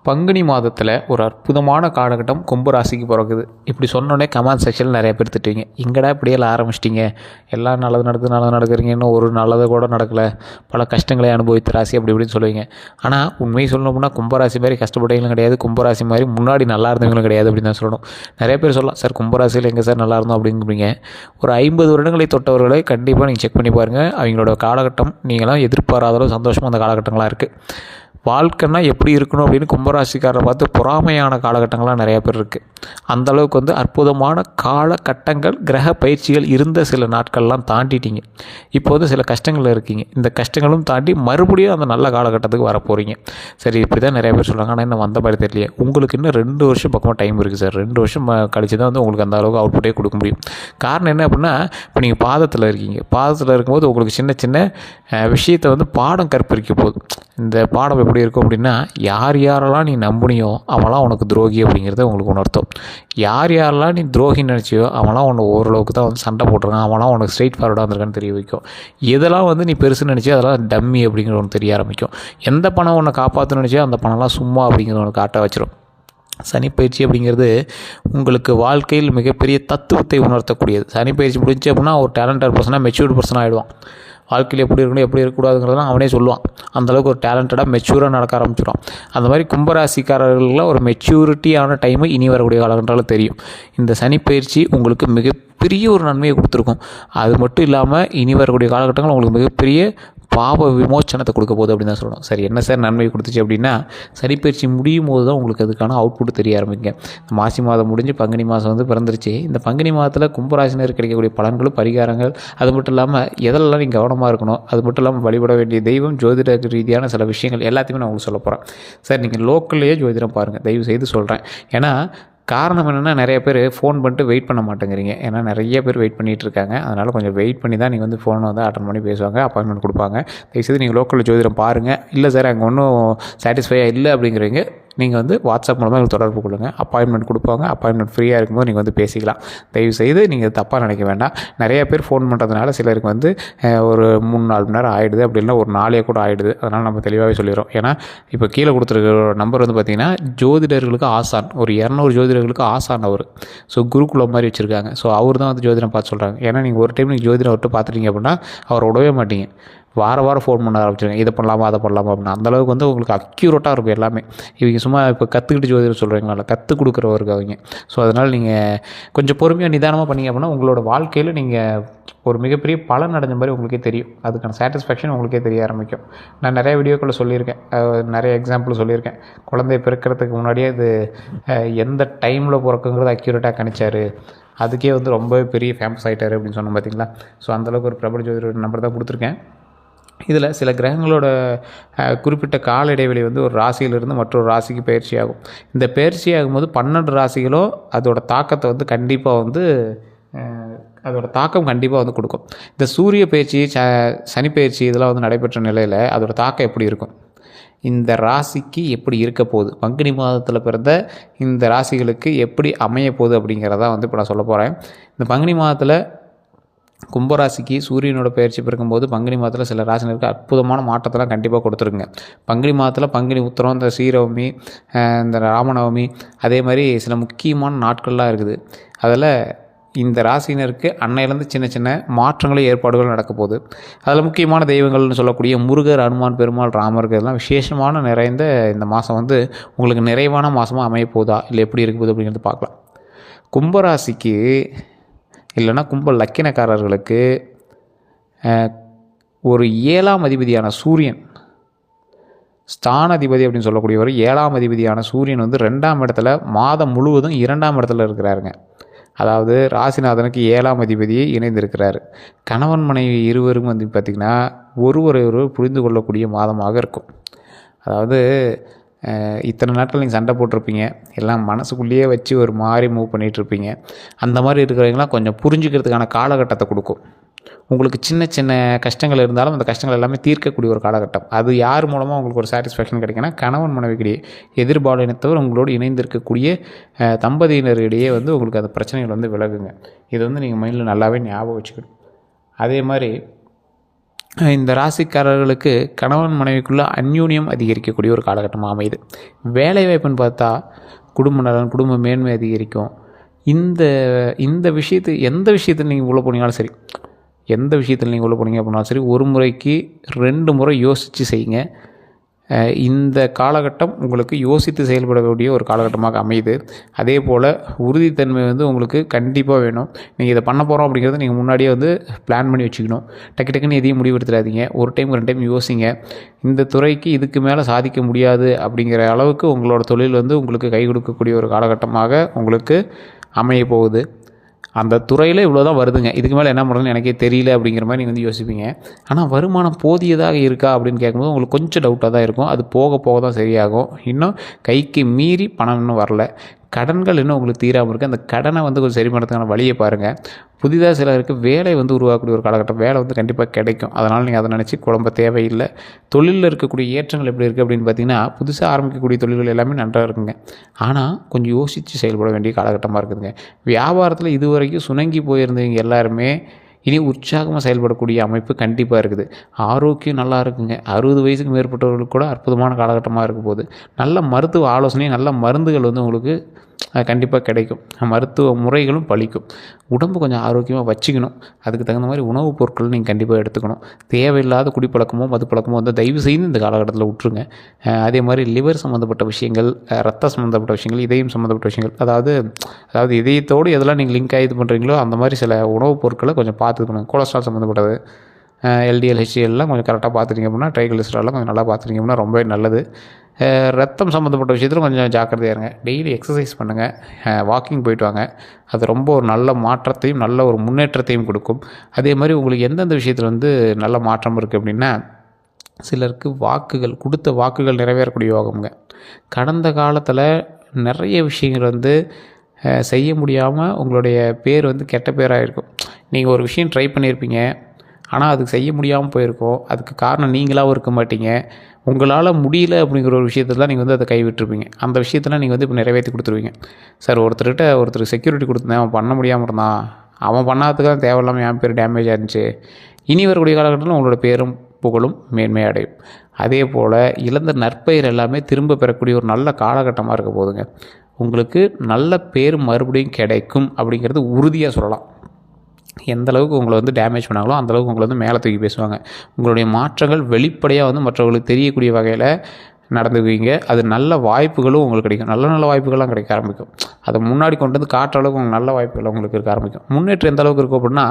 பங்குனி மாதத்தில் ஒரு அற்புதமான காலகட்டம் கும்பராசிக்கு பிறகுது. இப்படி சொன்னோடனே கமெண்ட் செக்ஷனில் நிறைய பேர் திட்டுவீங்க, எங்கடா இப்படியெல்லாம் ஆரம்பிச்சிட்டிங்க, எல்லாம் நல்லது நடக்குறீங்க, இன்னும் ஒரு நல்லது கூட நடக்கலை, பல கஷ்டங்களை அனுபவித்த ராசி அப்படி இப்படின்னு சொல்லுவீங்க. ஆனால் உண்மையை சொல்லணும்னா கும்பராசி மாதிரி கஷ்டப்பட்டவங்களும் கிடையாது, கும்பராசி மாதிரி முன்னாடி நல்லா இருந்தவங்களும் கிடையாது அப்படின்னு தான் சொல்லணும். நிறைய பேர் சொல்லலாம், சார் கும்பராசியில் எங்கே சார் நல்லா இருந்தோம் அப்படிங்கிறீங்க. ஒரு 50 வருடங்களை தொட்டவர்களை கண்டிப்பாக நீங்கள் செக் பண்ணி பாருங்கள். அவங்களோட காலகட்டம் நீங்களாம் எதிர்பாராத அளவு சந்தோஷமாக அந்த காலகட்டங்களாக இருக்குது. வாழ்க்கைன்னா எப்படி இருக்கணும் அப்படின்னு கும்பராசிக்காரரை பார்த்து பொறாமையான காலகட்டங்கள்லாம் நிறையா பேர் இருக்குது. அந்தளவுக்கு அற்புதமான காலகட்டங்கள் கிரக பயிற்சிகள் இருந்த சில நாட்கள்லாம் தாண்டிட்டீங்க. இப்போ சில கஷ்டங்கள் இருக்கீங்க. இந்த கஷ்டங்களும் தாண்டி மறுபடியும் அந்த நல்ல காலகட்டத்துக்கு வர போகிறீங்க. சரி, இப்படி தான் நிறைய பேர் சொல்கிறாங்க. ஆனால் இன்னும் வந்த மாதிரி தெரியலையே. உங்களுக்கு இன்னும் 2 வருஷம் பக்கமாக டைம் இருக்குது சார். 2 வருஷம் கழிச்சு தான் உங்களுக்கு அந்த அளவுக்கு அவுட்புட்டே கொடுக்க முடியும். காரணம் என்ன அப்படின்னா, இப்போ நீங்கள் பாதத்தில் இருக்கீங்க. பாதத்தில் இருக்கும்போது உங்களுக்கு சின்ன சின்ன விஷயத்தை பாடம் கற்பிக்க போகுது. இந்த பாடம் எப்படி இருக்கும் அப்படின்னா, யாரெல்லாம் நீ நம்பினியோ அவன்லாம் உனக்கு துரோகி அப்படிங்கிறத உங்களுக்கு உணர்த்தும். யாரெல்லாம் நீ துரோகின்னு நினச்சியோ அவன்லாம் உன்னை ஓரளவுக்கு தான் சண்டை போட்டிருக்கான், அவன்லாம் உனக்கு ஸ்ட்ரெயிட் ஃபார்வர்டாக வந்திருக்கான்னு தெரிய வைக்கும். எதெல்லாம் நீ பெருசுன்னு நினச்சியோ அதெல்லாம் டம்மி அப்படிங்கிற ஒன்று தெரிய ஆரம்பிக்கும். எந்த பணம் உன்னை காப்பாற்றணும்னு நினச்சியோ அந்த பணம்லாம் சும்மா அப்படிங்கிற ஒன்று காட்ட வச்சிடும். சனிப்பயிற்சி அப்படிங்கிறது உங்களுக்கு வாழ்க்கையில் மிகப்பெரிய தத்துவத்தை உணர்த்தக்கூடியது. சனிப்பயிற்சி முடிஞ்சு அப்படின்னா ஒரு டேலண்டட் பர்சனாக மெச்சூர்டு பர்சனாக ஆகிடுவான். வாழ்க்கையில் எப்படி இருக்கணும் எப்படி இருக்கக்கூடாதுங்கிறதெல்லாம் அவனே சொல்லுவான். அந்தளவுக்கு ஒரு டேலண்டடாக மெச்சூராக நடக்க ஆரம்பிச்சிடும். அந்த மாதிரி கும்பராசிக்காரர்களில் ஒரு மெச்சூரிட்டியான டைமு இனி வரக்கூடிய காலகட்டத்தில் தெரியும். இந்த சனிப்பயிற்சி உங்களுக்கு மிகப்பெரிய ஒரு நன்மையை கொடுத்துருக்கும். அது மட்டும் இல்லாமல் இனி வரக்கூடிய காலகட்டங்கள் உங்களுக்கு மிகப்பெரிய பாவ விமோச்சனத்தை கொடுக்க போகுது அப்படின்னு தான் சொல்லணும். சரி, என்ன சார் நன்மை கொடுத்துச்சு அப்படின்னா, சனிப்பயிற்சி முடியும் போது தான் உங்களுக்கு அதுக்கான அவுட்புட் தெரிய ஆரம்பிங்க. இந்த மாசி மாதம் முடிஞ்சு பங்குனி மாதம் பிறந்துருச்சு. இந்த பங்குனி மாதத்தில் கும்பராசினர் கிடைக்கக்கூடிய பலன்களும் பரிகாரங்கள், அது மட்டும் இல்லாமல் எதெல்லாம் நீங்கள் கவனமாக இருக்கணும், அது மட்டும் இல்லாமல் வழிபட வேண்டிய தெய்வம், ஜோதிட ரீதியான சில விஷயங்கள் எல்லாத்தையுமே நான் உங்களுக்கு சொல்ல போகிறேன். சார் நீங்கள் லோக்கல்லையே ஜோதிடம் பாருங்கள், தயவு செய்து சொல்கிறேன். ஏன்னா காரணம் என்னென்னா, நிறைய பேர் ஃபோன் பண்ணிட்டு வெயிட் பண்ண மாட்டேங்கிறீங்க. ஏன்னா நிறைய பேர் வெயிட் பண்ணிகிட்டு இருக்காங்க. அதனால் கொஞ்சம் வெயிட் பண்ணி தான் நீங்கள் ஃபோனை அட்டன் பண்ணி பேசுவாங்க, அப்பாயின்மெண்ட் கொடுப்பாங்க. தயவுசெய்து நீங்கள் லோக்கலில் ஜோதிடம் பாருங்கள். இல்லை சார் அங்கே ஒன்றும் சாட்டிஸ்ஃபையாக இல்லை அப்படிங்கிறீங்க, நீங்கள் வாட்ஸ்அப் மூலமாக எங்களுக்கு தொடர்பு கொள்ளுங்கள். அப்பாயின்மெண்ட் கொடுப்பாங்க. அப்பாயின்மெண்ட் ஃப்ரீயாக இருக்கும்போது நீங்கள் பேசிக்கலாம். தயவுசெய்து நீங்கள் தப்பாக நினைக்க வேண்டாம். நிறைய பேர் ஃபோன் பண்ணுறதுனால சிலருக்கு ஒரு 3-4 மணி நேரம் ஆகிடுது, அப்படி இல்லைனா ஒரு நாளே கூட ஆகிடுது. அதனால் நம்ம தெளிவாகவே சொல்லிடுறோம். ஏன்னா இப்போ கீழே கொடுத்துருக்க நம்பர் பார்த்திங்கன்னா ஜோதிடர்களுக்கு ஆசான், ஒரு 200 ஜோதிடர்களுக்கு ஆசான் அவர். ஸோ குருகுலம் மாதிரி வச்சுருக்காங்க. ஸோ அவர் தான் ஜோதிடம் பார்த்து சொல்கிறாங்க. ஏன்னா நீங்கள் ஒரு டைம் நீங்கள் ஜோதிடம் விட்டு பார்த்துட்டீங்க அப்படின்னா அவரை விடவே மாட்டீங்க. வாரம் ஃபோன் பண்ண ஆரம்பிச்சிருங்க, இதை பண்ணலாமா அதை பண்ணலாமா அப்படின்னு. அந்தளவுக்கு உங்களுக்கு அக்யூரேட்டாக இருக்கும் எல்லாமே. இவங்க சும்மா இப்போ கற்றுக்கிட்டு ஜோதிடம் சொல்கிறீங்களா, கற்றுக் கொடுக்குறவருக்கு அவங்க. ஸோ அதனால் நீங்கள் கொஞ்சம் பொறுமையாக நிதானமாக பண்ணிங்க அப்படின்னா உங்களோட வாழ்க்கையில் நீங்கள் ஒரு மிகப்பெரிய பலன் அடைஞ்ச மாதிரி உங்களுக்கே தெரியும். அதுக்கான சாட்டிஸ்ஃபேக்ஷன் உங்களுக்கே தெரிய ஆரம்பிக்கும். நான் நிறைய வீடியோக்களில் சொல்லியிருக்கேன், நிறைய எக்ஸாம்பிள் சொல்லியிருக்கேன். குழந்தை பிறக்கிறதுக்கு முன்னாடியே இது எந்த டைமில் பிறக்குங்கிறது அக்யூரேட்டாக கணிச்சார், அதுக்கே ரொம்ப பெரிய ஃபேமஸ் ஆகிட்டார் அப்படின்னு சொன்னோம் பார்த்தீங்களா. ஸோ அந்தளவுக்கு ஒரு பிரபல ஜோதிடர் நம்பர் தான் கொடுத்துருக்கேன். இதில் சில கிரகங்களோட குறிப்பிட்ட கால இடைவெளி ஒரு ராசியிலிருந்து மற்றொரு ராசிக்கு பயிற்சி ஆகும். இந்த பயிற்சி ஆகும்போது 12 ராசிகளோ அதோட தாக்கத்தை கண்டிப்பாக அதோட தாக்கம் கண்டிப்பாக கொடுக்கும். இந்த சூரிய பயிற்சி, சனி பயிற்சி இதெல்லாம் நடைபெற்ற நிலையில் அதோட தாக்கம் எப்படி இருக்கும், இந்த ராசிக்கு எப்படி இருக்க போகுது, பங்குனி மாதத்தில் பிறந்த இந்த ராசிகளுக்கு எப்படி அமைய போகுது அப்படிங்கிறதான் இப்போ நான் சொல்ல போகிறேன். இந்த பங்குனி மாதத்தில் கும்பராசிக்கு சூரியனோட பயிற்சி பிறக்கும்போது பங்குனி மாதத்தில் சில ராசினருக்கு அற்புதமான மாற்றத்தெல்லாம் கண்டிப்பாக கொடுத்துருங்க. பங்குனி மாதத்தில் பங்குனி உத்திரம், இந்த ஸ்ரீரவமி, இந்த ராமநவமி, அதே மாதிரி சில முக்கியமான நாட்கள்லாம் இருக்குது. அதில் இந்த ராசினருக்கு அன்னையிலேருந்து சின்ன சின்ன மாற்றங்களும் ஏற்பாடுகள் நடக்க போகுது. அதில் முக்கியமான தெய்வங்கள்னு சொல்லக்கூடிய முருகர், அனுமான், பெருமாள், ராமருக்கு இதெல்லாம் விசேஷமான நிறைந்த இந்த மாதம் உங்களுக்கு நிறைவான மாதமாக அமைய போதா இல்லை எப்படி இருக்க போகுது அப்படிங்கிறது பார்க்கலாம். கும்பராசிக்கு இல்லைனா கும்ப லக்கினக்காரர்களுக்கு ஒரு 7ஆம் அதிபதியான சூரியன், ஸ்தானாதிபதி அப்படின்னு சொல்லக்கூடியவர், 7ஆம் அதிபதியான சூரியன் 2ஆம் இடத்துல மாதம் முழுவதும் 2ஆம் இடத்துல இருக்கிறாருங்க. அதாவது ராசிநாதனுக்கு 7ஆம் அதிபதியை இணைந்திருக்கிறார். கணவன் மனைவி இருவரும் பார்த்திங்கன்னா ஒருவரை புரிந்து கொள்ளக்கூடிய மாதமாக இருக்கும். அதாவது இத்தனை நாட்கள் நீங்கள் சண்டை போட்டிருப்பீங்க, எல்லாம் மனசுக்குள்ளேயே வச்சு ஒரு மாதிரி மூவ் பண்ணிகிட்ருப்பீங்க. அந்த மாதிரி இருக்கிறவங்களாம் கொஞ்சம் புரிஞ்சுக்கிறதுக்கான காலகட்டத்தை கொடுக்கும். உங்களுக்கு சின்ன சின்ன கஷ்டங்கள் இருந்தாலும் அந்த கஷ்டங்கள் எல்லாமே தீர்க்கக்கூடிய ஒரு காலகட்டம். அது யார் மூலமாக உங்களுக்கு ஒரு சாட்டிஸ்ஃபேக்ஷன் கிடைக்குன்னா, கணவன் மனைவிக்கிடையே எதிர்பாலினத்தவர் உங்களோடு இணைந்திருக்கக்கூடிய தம்பதியினரிடையே உங்களுக்கு அந்த பிரச்சனைகள் விலகுங்க. இது நீங்கள் மைண்டில் நல்லாவே ஞாபகம் வச்சுக்கணும். அதே மாதிரி இந்த ராசிக்காரர்களுக்கு கணவன் மனைவிக்குள்ளே அந்யூன்யம் அதிகரிக்கக்கூடிய ஒரு காலகட்டமாக அமையுது. வேலைவாய்ப்புன்னு பார்த்தா குடும்ப நலன், குடும்ப மேன்மை அதிகரிக்கும். இந்த இந்த எந்த விஷயத்தில் நீங்கள் உள்ளே போனீங்கனாலும் சரி, எந்த விஷயத்தில் நீங்கள் உள்ளே போனீங்க அப்படின்னாலும் சரி, ஒரு முறைக்கு 2 முறை யோசித்து செய்யுங்க. இந்த காலகட்டம் உங்களுக்கு யோசித்து செயல்படக்கூடிய ஒரு காலகட்டமாக அமையுது. அதே போல் உறுதித்தன்மை உங்களுக்கு கண்டிப்பாக வேணும். நீங்கள் இதை பண்ண போகிறோம் அப்படிங்கிறத நீங்கள் முன்னாடியே பிளான் பண்ணி வச்சுக்கணும். டக்கு டக்குன்னு எதையும் முடிவெடுத்துடாதீங்க. ஒரு டைம் 2 டைம் யோசிங்க. இந்த துறைக்கு இதுக்கு மேலே சாதிக்க முடியாது அப்படிங்கிற அளவுக்கு உங்களோட தொழில் உங்களுக்கு கை கொடுக்கக்கூடிய ஒரு காலகட்டமாக உங்களுக்கு அமைய போகுது. அந்த துறையில் இவ்வளோ தான் வருதுங்க, இதுக்கு மேலே என்ன பண்ணுறதுன்னு எனக்கே தெரியல அப்படிங்கிற மாதிரி நீங்கள் யோசிப்பீங்க. ஆனால் வருமானம் போதியதாக இருக்கா அப்படின்னு கேட்கும்போது உங்களுக்கு கொஞ்சம் டவுட்டாக தான் இருக்கும். அது போக போக தான் சரியாகும். இன்னும் கைக்கு மீறி பணம் இன்னும் வரல. கடன்கள் இன்னும் உங்களுக்கு தீராமல் இருக்குது. அந்த கடனை கொஞ்சம் சரி பண்ணுறதுக்கான வழியை பாருங்கள். புதிதாக சிலருக்கு வேலை உருவாக்கக்கூடிய ஒரு காலகட்டம். வேலை கண்டிப்பாக கிடைக்கும். அதனால் நீங்கள் அதை நினச்சி குழம்ப தேவையில்லை. தொழிலில் இருக்கக்கூடிய ஏற்றங்கள் எப்படி இருக்குது அப்படின்னு பார்த்தீங்கன்னா, புதுசாக ஆரம்பிக்கக்கூடிய தொழில்கள் எல்லாமே நன்றாக இருக்குங்க. ஆனால் கொஞ்சம் யோசித்து செயல்பட வேண்டிய காலகட்டமாக இருக்குதுங்க. வியாபாரத்தில் இதுவரைக்கும் சுணங்கி போயிருந்தவங்க எல்லாருமே இனி உற்சாகமாக செயல்படக்கூடிய அமைப்பு கண்டிப்பாக இருக்குது. ஆரோக்கியம் நல்லா இருக்குங்க. 60 வயசுக்கு மேற்பட்டவர்களுக்கு கூட அற்புதமான காலகட்டமாக இருக்க போகுது. நல்ல மருத்துவ ஆலோசனை, நல்ல மருந்துகள் உங்களுக்கு கண்டிப்பாக கிடைக்கும். மருத்துவ முறைகளும் பலிக்கும். உடம்பு கொஞ்சம் ஆரோக்கியமாக வச்சுக்கணும். அதுக்கு தகுந்த மாதிரி உணவுப் பொருட்கள் நீங்கள் கண்டிப்பாக எடுத்துக்கணும். தேவையில்லாத குடிப்பழக்கமோ மதுப்பழக்கமோ தயவு செய்து இந்த காலகட்டத்தில் விட்டுருங்க. அதே மாதிரி லிவர் சம்மந்தப்பட்ட விஷயங்கள், ரத்த சம்மந்தப்பட்ட விஷயங்கள், இதயம் சம்மந்தப்பட்ட விஷயங்கள், அதாவது இதயத்தோடு எதெல்லாம் நீங்கள் லிங்க் ஆகி இது பண்ணுறீங்களோ அந்த மாதிரி சில உணவுப் பொருட்களை கொஞ்சம் பார்த்துக்கணும். கொலஸ்ட்ரால் சம்மந்தப்பட்டது, எல்டிஎல் ஹெச்டிஎல்லாம் கொஞ்சம் கரெக்டாக பார்த்துட்டிங்க அப்படின்னா, ட்ரைகிளிசரால்லாம் கொஞ்சம் நல்லா பார்த்துட்டிங்க அப்படின்னா ரொம்பவே நல்லது. ரத்தம் சம்மந்தப்பட்ட விஷயத்தில் கொஞ்சம் ஜாக்கிரதையாக இருங்க. டெய்லி எக்ஸசைஸ் பண்ணுங்கள், வாக்கிங் போயிட்டு வாங்க. அது ரொம்ப ஒரு நல்ல மாற்றத்தையும் நல்ல ஒரு முன்னேற்றத்தையும் கொடுக்கும். அதே மாதிரி உங்களுக்கு எந்தெந்த விஷயத்தில் நல்ல மாற்றம் இருக்குது அப்படின்னா, சிலருக்கு கொடுத்த வாக்குகள் நிறைவேறக்கூடிய யோகம்ங்க. கடந்த காலத்தில் நிறைய விஷயங்கள் செய்ய முடியாமல் உங்களுடைய பேர் கெட்ட பேராக இருக்கும். நீங்கள் ஒரு விஷயம் ட்ரை பண்ணியிருப்பீங்க, ஆனால் அதுக்கு செய்ய முடியாமல் போயிருக்கோம். அதுக்கு காரணம் நீங்களாகவும் இருக்க மாட்டீங்க. உங்களால் முடியல அப்படிங்கிற ஒரு விஷயத்தில் தான் நீங்கள் அதை கைவிட்டுருப்பீங்க. அந்த விஷயத்தெல்லாம் நீங்கள் இப்போ நிறைவேற்றி கொடுத்துருவீங்க. சார், ஒருத்தருக்கு செக்யூரிட்டி கொடுத்துருந்தேன், அவன் பண்ண முடியாமல் இருந்தான், அவன் பண்ணாததுக்காக தேவையில்லாமல் என் பேர் டேமேஜ் ஆயிருந்துச்சு. இனி வரக்கூடிய காலகட்டத்தில் உங்களோட பேரும் புகழும் மேன்மை அடையும். அதே போல் இழந்த நற்பெயர் எல்லாமே திரும்ப பெறக்கூடிய ஒரு நல்ல காலகட்டமாக இருக்க போதுங்க. உங்களுக்கு நல்ல பேர் மறுபடியும் கிடைக்கும் அப்படிங்கிறது உறுதியாக சொல்லலாம். எந்த அளவுக்கு உங்களை டேமேஜ் பண்ணாங்களோ அந்தளவுக்கு உங்களை மேலே தூக்கி பேசுவாங்க. உங்களுடைய மாற்றங்கள் வெளிப்படையாக மற்றவர்களுக்கு தெரியக்கூடிய வகையில் நடந்துக்குவீங்க. அது நல்ல வாய்ப்புகளும் உங்களுக்கு கிடைக்கும். நல்ல வாய்ப்புகள்லாம் கிடைக்க ஆரம்பிக்கும். அதை முன்னாடி கொண்டு காட்டுற அளவுக்கு உங்களுக்கு நல்ல வாய்ப்புகள் உங்களுக்கு இருக்க ஆரம்பிக்கும். முன்னேற்றம் எந்த அளவுக்கு இருக்கும் அப்படின்னா,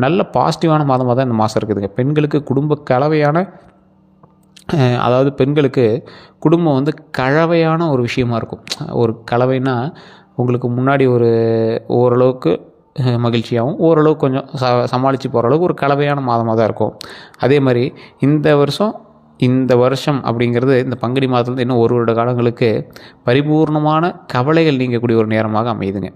நல்ல பாசிட்டிவான மாதமாக தான் இந்த மாதம் இருக்குதுங்க. பெண்களுக்கு குடும்ப கலவையான அதாவது பெண்களுக்கு குடும்பம் கலவையான ஒரு விஷயமா இருக்கும். ஒரு கலவைனா உங்களுக்கு முன்னாடி ஓரளவுக்கு மகிழ்ச்சியாகவும் ஓரளவுக்கு கொஞ்சம் சமாளித்து போகிற அளவுக்கு ஒரு கலவையான மாதமாக தான் இருக்கும். அதே மாதிரி இந்த வருஷம் அப்படிங்கிறது இந்த பங்குனி மாதத்துலேருந்து இன்னும் 1 வருட காலங்களுக்கு பரிபூர்ணமான கவலைகள் நீங்கக்கூடிய ஒரு நேரமாக அமையுதுங்க.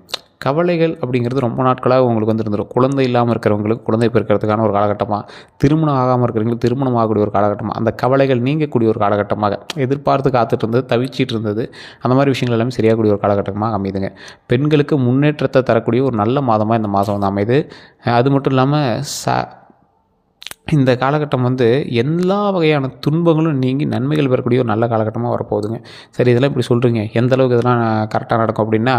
கவலைகள் அப்படிங்கிறது ரொம்ப நாட்களாக உங்களுக்கு இருந்துடும். குழந்தை இல்லாமல் இருக்கிறவங்களுக்கு குழந்தை பிறக்கிறதுக்கான ஒரு காலகட்டமாக, திருமணம் ஆகாமல் இருக்கிறவங்களுக்கு திருமணம் ஆகக்கூடிய ஒரு காலகட்டமாக, அந்த கவலைகள் நீங்கக்கூடிய ஒரு காலகட்டமாக, எதிர்பார்த்து காத்துட்டு இருந்தது, தவிச்சிட்டு இருந்தது, அந்த மாதிரி விஷயங்கள் எல்லாமே சரியாகக்கூடிய ஒரு காலகட்டமாக அமையுதுங்க. பெண்களுக்கு முன்னேற்றத்தை தரக்கூடிய ஒரு நல்ல மாதமாக இந்த மாதம் அமையுது. அது மட்டும் இல்லாமல் இந்த காலகட்டம் எல்லா வகையான துன்பங்களும் நீங்கி நன்மைகள் பெறக்கூடிய ஒரு நல்ல காலகட்டமாக வரப்போகுதுங்க. சரி, இதெல்லாம் இப்படி சொல்கிறீங்க, எந்த அளவுக்கு இதெல்லாம் கரெக்டாக நடக்கும் அப்படின்னா,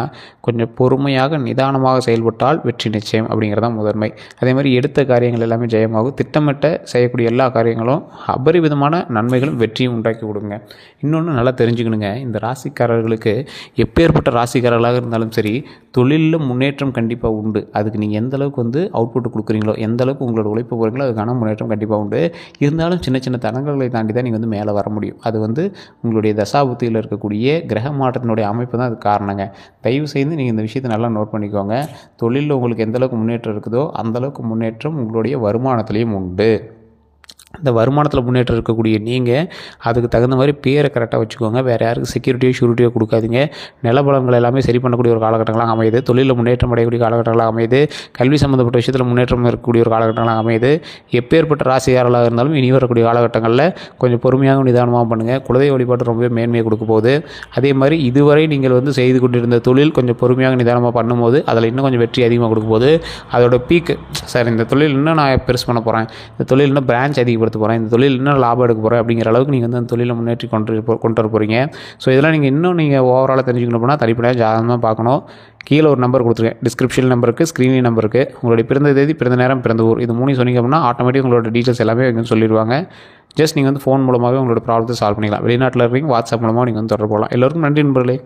கொஞ்சம் பொறுமையாக நிதானமாக செயல்பட்டால் வெற்றி நிச்சயம் அப்படிங்கிறதான் முதன்மை. அதே மாதிரி எடுத்த காரியங்கள் எல்லாமே ஜெயமாகும். திட்டமிட்ட செய்யக்கூடிய எல்லா காரியங்களும் அபரிவிதமான நன்மைகளும் வெற்றியும் உண்டாக்கி கொடுங்க. இன்னொன்று நல்லா தெரிஞ்சுக்கணுங்க, இந்த ராசிக்காரர்களுக்கு எப்பேற்பட்ட ராசிக்காரர்களாக இருந்தாலும் சரி, தொழிலில் முன்னேற்றம் கண்டிப்பாக உண்டு. அதுக்கு நீங்கள் எந்த அளவுக்கு அவுட்புட் கொடுக்குறீங்களோ, எந்த அளவுக்கு உங்களோட உழைப்பு போகிறீங்களோ அதுக்கான முன்னேற்றம் கண்டிப்பாக உண்டு. இருந்தாலும் சின்ன சின்ன தடங்களை தாண்டி தான் நீங்கள் மேலே வர முடியும். அது உங்களுடைய தசாபுத்தியில் இருக்கக்கூடிய கிரக மாற்றத்தினுடைய அமைப்பு தான் அது காரணங்க. தயவு செய்து நீங்கள் இந்த விஷயத்தை நல்லா நோட் பண்ணிக்கோங்க. தொழிலில் உங்களுக்கு எந்தளவுக்கு முன்னேற்றம் இருக்குதோ அந்தளவுக்கு முன்னேற்றம் உங்களுடைய வருமானத்துலேயும் உண்டு. இந்த வருமானத்தில் முன்னேற்றம் இருக்கக்கூடிய நீங்கள் அதுக்கு தகுந்த மாதிரி பேரை கரெக்டாக வச்சுக்கோங்க. வேறு யாருக்கு செக்யூரிட்டியோ ஷூரிட்டியோ கொடுக்காதீங்க. நிலபலங்கள் எல்லாமே சரி பண்ணக்கூடிய ஒரு காலகட்டங்களாக அமையுது. தொழிலில் முன்னேற்றம் அடையக்கூடிய காலகட்டங்களாக அமையுது. கல்வி சம்மந்தப்பட்ட விஷயத்தில் முன்னேற்றம் இருக்கக்கூடிய ஒரு காலகட்டங்களாக அமையுது. எப்பேற்பட்ட ராசியாளர்களாக இருந்தாலும் இனி வரக்கூடிய காலகட்டங்களில் கொஞ்சம் பொறுமையாக நிதானமாக பண்ணுங்கள். குலதெய்வ வழிபாடு ரொம்பவே மேன்மையை கொடுக்க போகுது. அதே மாதிரி இதுவரை நீங்கள் செய்து கொண்டிருந்த தொழில் கொஞ்சம் பொறுமையாக நிதானமாக பண்ணும்போது அதில் இன்னும் கொஞ்சம் வெற்றி அதிகமாக கொடுக்க போகுது. அதோட பீக்கு, சார் இந்த தொழில் இன்னும் நான் பெருசு பண்ண போகிறேன், இந்த தொழில் இன்னும் பிரான்ச் அதிகம் அதிகப்படுத்த போகிறேன், இந்த தொழில் இன்னும் லாபம் எடுக்க போகிறேன் அப்படிங்கிற அளவுக்கு நீங்கள் வந்து அந்த தொழிலை முன்னேற்றி கொண்டு வர போகிறீங்க. ஸோ இதெல்லாம் நீங்கள் இன்னும் நீங்கள் ஓவராலாக தெரிஞ்சுக்கணும் அப்படின்னா தனிப்படையாக ஜாதகமாக பார்க்கணும். கீழே ஒரு நம்பர் கொடுத்துருக்கேன், டிஸ்கிரிப்ஷன் நம்பருக்கு, ஸ்க்ரீனிங் நம்பருக்கு. உங்களுடைய பிறந்த தேதி, பிறந்த நேரம், பிறந்த ஊர், இது 3 சொன்னீங்க அப்படின்னா ஆட்டோமேட்டிக் உங்களோட டீட்டெயில்ஸ் எல்லாமே வந்து சொல்லிடுவாங்க. ஜஸ்ட் நீங்கள் வந்து ஃபோன் மூலமாகவே உங்களோட ப்ராப்ளத்தை சால்வ் பண்ணிக்கலாம். வெளிநாட்டில் இருக்கீங்க, வாட்ஸ்அப் மூலமாக நீங்கள் வந்து தொடர்பு கொள்ளலாம். எல்லோருக்கும் நன்றி நண்பர்களே.